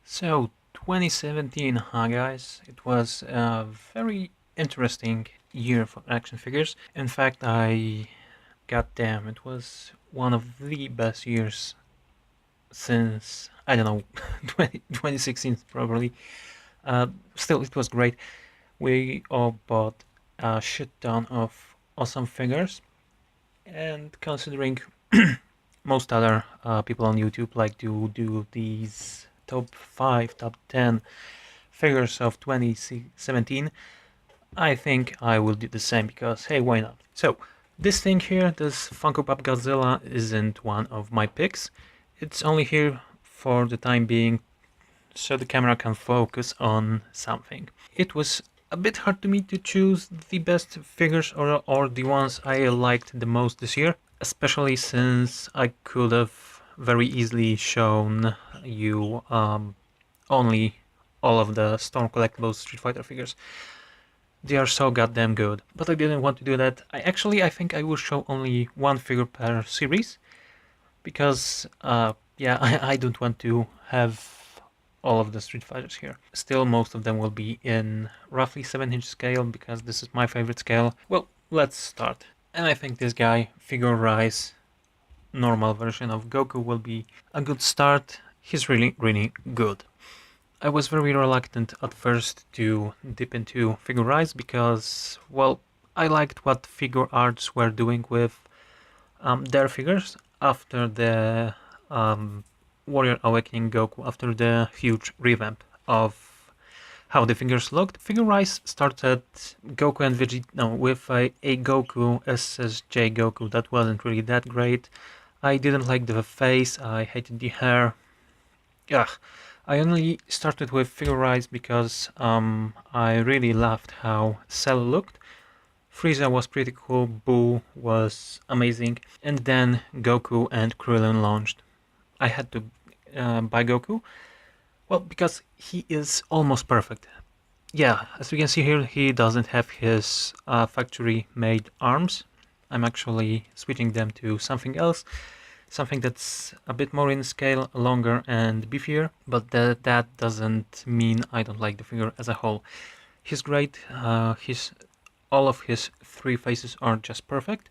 So 2017, huh guys? It was a very interesting year for action figures. In fact, goddamn, it was one of the best years since, I don't know, 2016 probably. Still, it was great. We all bought a shit ton of awesome figures, and considering most other people on YouTube like to do these top 5, top 10 figures of 2017, I think I will do the same because, hey, why not? So, this thing here, this Funko Pop Godzilla, isn't one of my picks. It's only here for the time being so the camera can focus on something. It was a bit hard to me to choose the best figures or the ones I liked the most this year, especially since I could have very easily shown you only all of the Storm Collectibles Street Fighter figures. They are so goddamn good, but I didn't want to do that. I think I will show only one figure per series, because yeah, I don't want to have all of the Street Fighters here. Still, most of them will be in roughly 7-inch scale, because this is my favorite scale. Well, let's start. And I think this guy, Figure Rise, normal version of Goku, will be a good start. He's really, really good. I was very reluctant at first to dip into Figure Rise because, well, I liked what Figure Arts were doing with their figures after the Warrior Awakening Goku, after the huge revamp of how the figures looked. Figure Rise started Goku and Vegeta with a Goku SSJ Goku that wasn't really that great. I didn't like the face, I hated the hair. Ugh. I only started with Figure Rise because I really loved how Cell looked. Frieza was pretty cool, Boo was amazing, and then Goku and Krillin launched. I had to buy Goku, well, because he is almost perfect. Yeah, as you can see here, he doesn't have his factory-made arms. I'm actually switching them to something else. Something that's a bit more in scale, longer and beefier, but that doesn't mean I don't like the figure as a whole. He's great, all of his 3 faces are just perfect.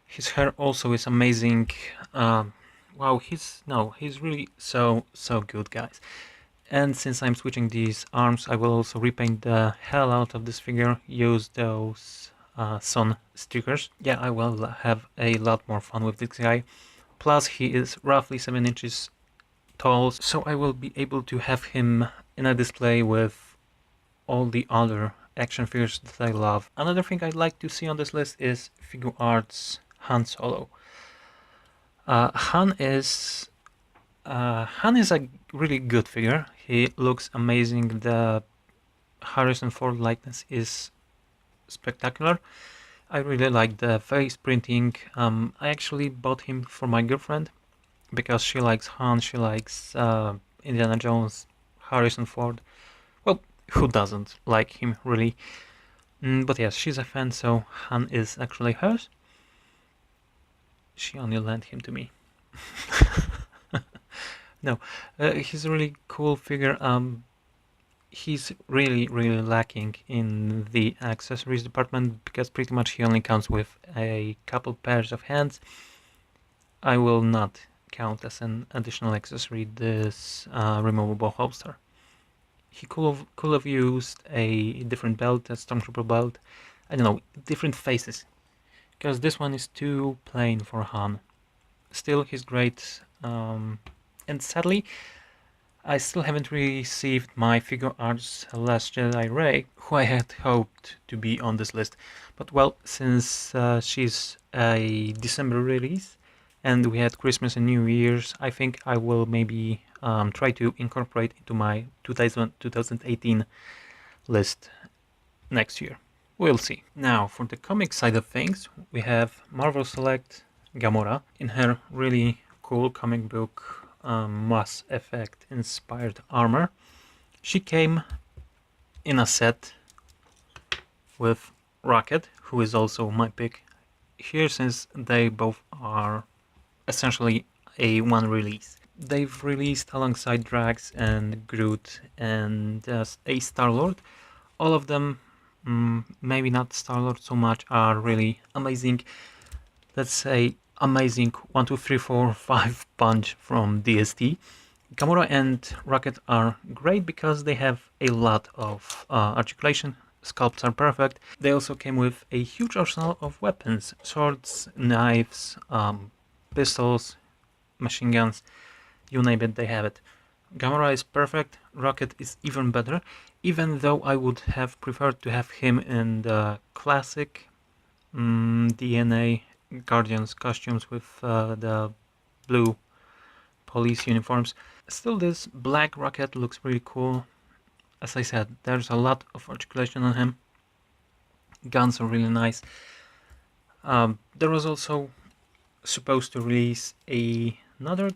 His hair also is amazing. Wow, he's really so good, guys. And since I'm switching these arms, I will also repaint the hell out of this figure, use those sun stickers. Yeah, I will have a lot more fun with this guy. Plus, he is roughly 7 inches tall, so I will be able to have him in a display with all the other action figures that I love. Another thing I'd like to see on this list is Figure Arts Han Solo. Han is a really good figure. He looks amazing. The Harrison Ford likeness is spectacular. I really like the face printing. I actually bought him for my girlfriend because she likes Han, she likes Indiana Jones, Harrison Ford. Well, who doesn't like him, really? But yes, she's a fan, so Han is actually hers. She only lent him to me. No, he's a really cool figure. He's really lacking in the accessories department because pretty much he only comes with a couple pairs of hands. I will not count as an additional accessory this removable holster. He could have used a different belt, a Stormtrooper belt, I don't know, different faces, because this one is too plain for Han. Still, he's great, and sadly, I still haven't received my Figure Arts Last Jedi Rey, who I had hoped to be on this list. But well, since she's a December release, and we had Christmas and New Year's, I think I will maybe try to incorporate into my 2018 list next year. We'll see. Now, for the comic side of things, we have Marvel Select Gamora in her really cool comic book Mass Effect inspired armor. She came in a set with Rocket, who is also my pick here since they both are essentially a one release. they've released alongside Drax and Groot and a Star-Lord. All of them, maybe not Star-Lord so much, are really amazing. Let's say amazing 1, 2, 3, 4, 5 punch from DST. Gamora and Rocket are great because they have a lot of articulation. Sculpts are perfect. They also came with a huge arsenal of weapons, swords, knives, pistols, machine guns, you name it, they have it. Gamora is perfect, Rocket is even better, even though I would have preferred to have him in the classic DNA Guardians costumes with the blue police uniforms. Still, this black Rocket looks really cool. As I said, there's a lot of articulation on him. Guns are really nice. There was also supposed to release another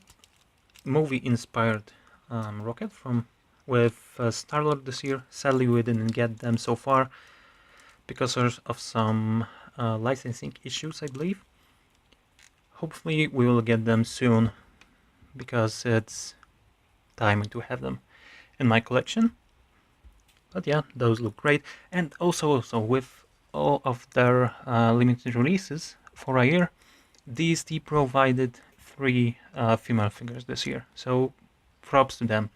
movie-inspired rocket with Star-Lord this year. Sadly, we didn't get them so far because of some licensing issues, I believe. Hopefully, we will get them soon because it's time to have them in my collection. But yeah, those look great. And also with all of their limited releases for a year, DST provided 3 female figures this year. So props to them.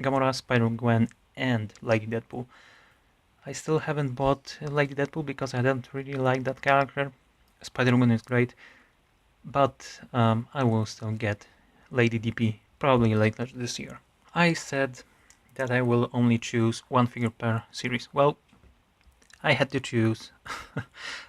Gamora, Spider-Gwen, and Lady Deadpool. I still haven't bought Lady Deadpool because I don't really like that character. Spider-Gwen is great, but I will still get Lady DP probably later this year. I said that I will only choose one figure per series. Well, I had to choose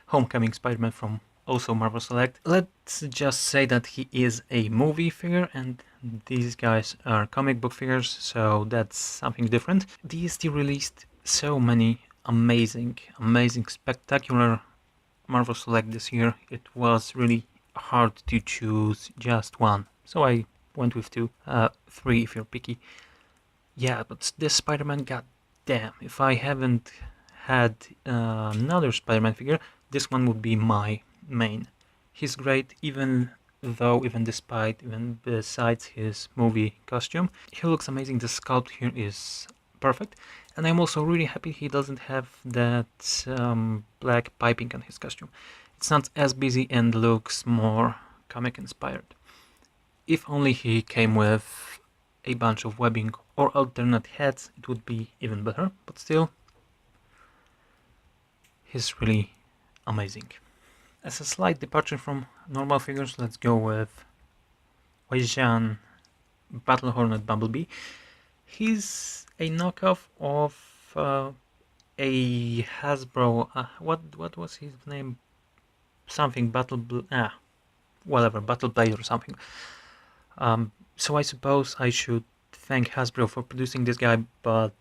Homecoming Spider-Man from also Marvel Select. Let's just say that he is a movie figure and these guys are comic book figures, so that's something different. DST released so many amazing, spectacular Marvel Select this year. It was really hard to choose just one, so I went with 2, 3 if you're picky. Yeah, but this Spider-Man, god damn, if I haven't had another Spider-Man figure, this one would be my main. He's great even besides his movie costume. He looks amazing, the sculpt here is perfect, and I'm also really happy he doesn't have that black piping on his costume. It's not as busy and looks more comic inspired. If only he came with a bunch of webbing or alternate heads, it would be even better, but still, he's really amazing. As a slight departure from normal figures, let's go with Weijian Battle Hornet Bumblebee. He's a knockoff of a Hasbro, what was his name? Something Battle Blade or something. So I suppose I should thank Hasbro for producing this guy, but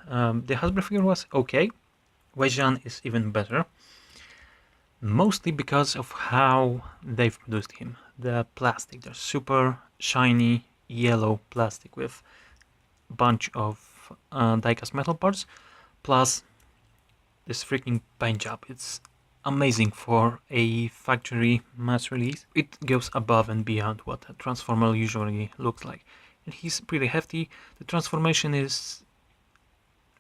the Hasbro figure was okay. Weijian is even better. Mostly because of how they've produced him. The plastic, they're super shiny yellow plastic with a bunch of die-cast metal parts, plus this freaking paint job. It's amazing for a factory mass release. It goes above and beyond what a Transformer usually looks like. And he's pretty hefty. The transformation is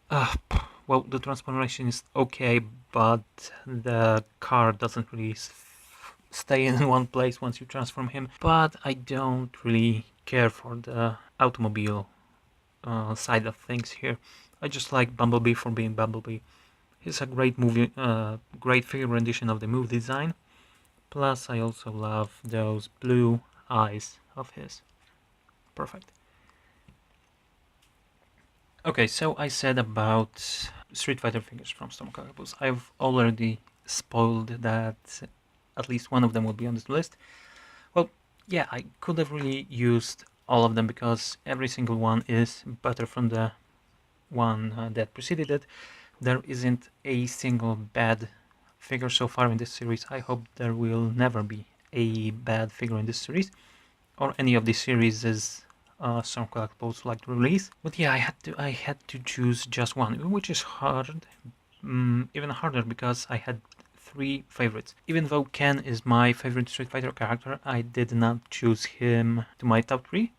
the transformation is okay, but the car doesn't really stay in one place once you transform him. But I don't really care for the automobile side of things here. I just like Bumblebee for being Bumblebee. He's a great figure rendition of the movie design. Plus, I also love those blue eyes of his. Perfect. Okay, so I said about Street Fighter figures from Storm Collectibles. I've already spoiled that at least one of them will be on this list. Well, yeah, I could have really used all of them because every single one is better from the one that preceded it. There isn't a single bad figure so far in this series. I hope there will never be a bad figure in this series or any of these series Storm Collectibles like to release. But yeah, I had to choose just one, which is hard, even harder because I had 3 favorites. Even though Ken is my favorite Street Fighter character, I did not choose him to my top 3.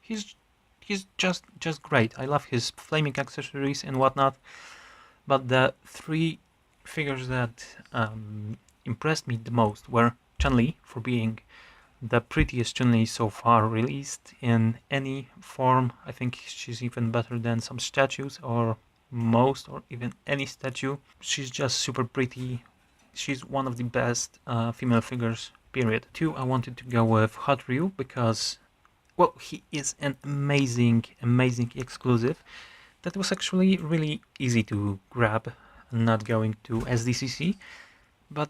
he's just great. I love his flaming accessories and whatnot. But the three figures that impressed me the most were Chun-Li, for being the prettiest Chun-Li so far released in any form. I think she's even better than some statues, or most, or even any statue. She's just super pretty. She's one of the best female figures, period. 2, I wanted to go with Hot Ryu because, well, he is an amazing exclusive that was actually really easy to grab, not going to SDCC. But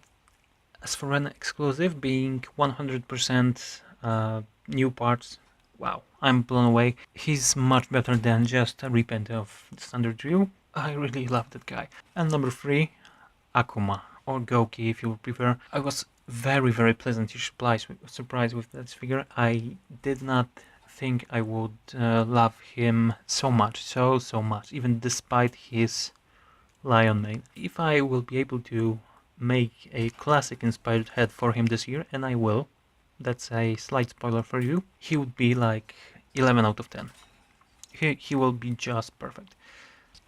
as for an exclusive, being 100% new parts, wow, I'm blown away. He's much better than just a repaint of standard Ryu. I really love that guy. And number 3, Akuma, or Goku if you prefer. I was very pleasantly surprised with that figure. I did not think I would love him so much, so much, even despite his lion mane. If I will be able to make a classic inspired head for him this year, and I will, that's a slight spoiler for you, he would be like 11 out of 10. He will be just perfect.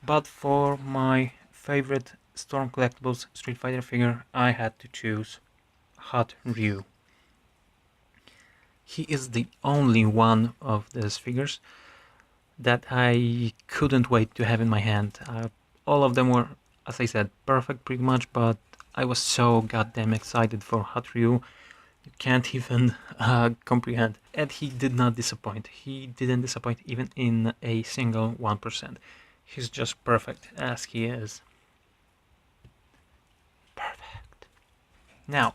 But for my favorite Storm Collectibles Street Fighter figure, I had to choose Hot Ryu. He is the only one of these figures that I couldn't wait to have in my hand. All of them were, as I said, perfect pretty much, but I was so goddamn excited for Hot Ryu. You can't even comprehend. And he did not disappoint. He didn't disappoint even in a single 1%. He's just perfect as he is. Perfect. Now,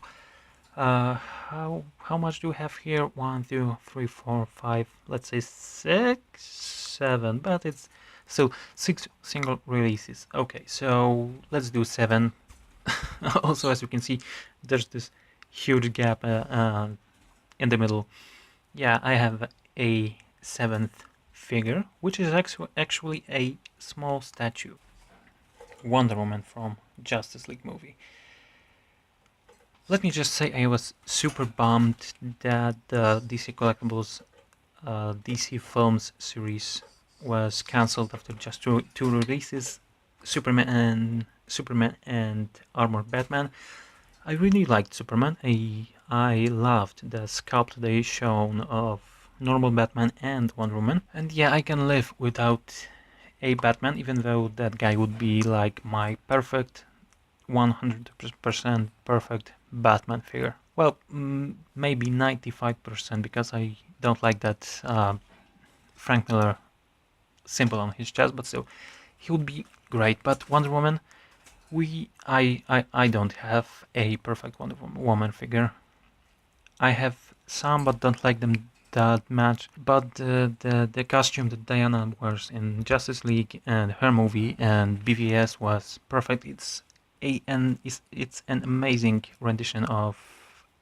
how much do we have here? 1, 2, 3, 4, 5, let's say 6, 7, but it's still 6 single releases. Okay, so let's do 7. Also, as you can see, there's this huge gap in the middle. Yeah, I have a 7th figure, which is actually a small statue. Wonder Woman from Justice League movie. Let me just say I was super bummed that the DC Collectibles DC Films series was cancelled after just two releases, Superman and Armored Batman. I really liked Superman. I loved the sculpt they shown of normal Batman and Wonder Woman. And yeah, I can live without a Batman, even though that guy would be like my perfect 100% perfect Batman figure. Well, maybe 95% because I don't like that Frank Miller symbol on his chest, but still, he would be great. But Wonder Woman, I don't have a perfect Wonder Woman figure. I have some, but don't like them that much. But the costume that Diana wears in Justice League and her movie and BVS was perfect. It's an amazing rendition of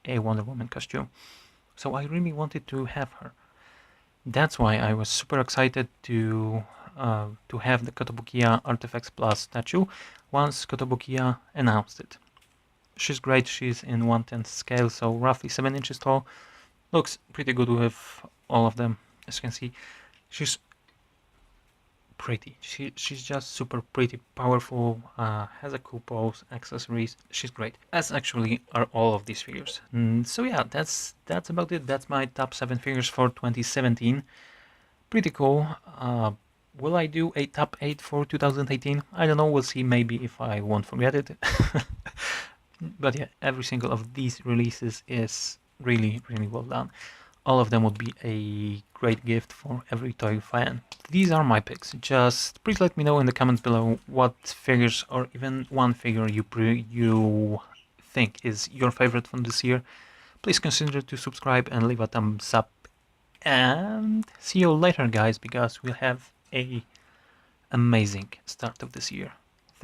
a Wonder Woman costume. So I really wanted to have her. That's why I was super excited to have the Kotobukiya Artifacts Plus statue once Kotobukiya announced it. She's great. She's in 1/10 scale, so roughly 7 inches tall. Looks pretty good with all of them. As you can see, she's pretty. She's just super pretty, powerful, has a cool pose, accessories. She's great, as actually are all of these figures. So yeah, that's about it. That's my top 7 figures for 2017. Pretty cool. Will I do a top 8 for 2018? I don't know, we'll see, maybe, if I won't forget it. But yeah, every single of these releases is really well done. All of them would be a great gift for every toy fan. These are my picks. Just please let me know in the comments below what figures, or even one figure you think is your favorite from this year. Please consider to subscribe and leave a thumbs up. And see you later, guys, because we'll have a amazing start of this year.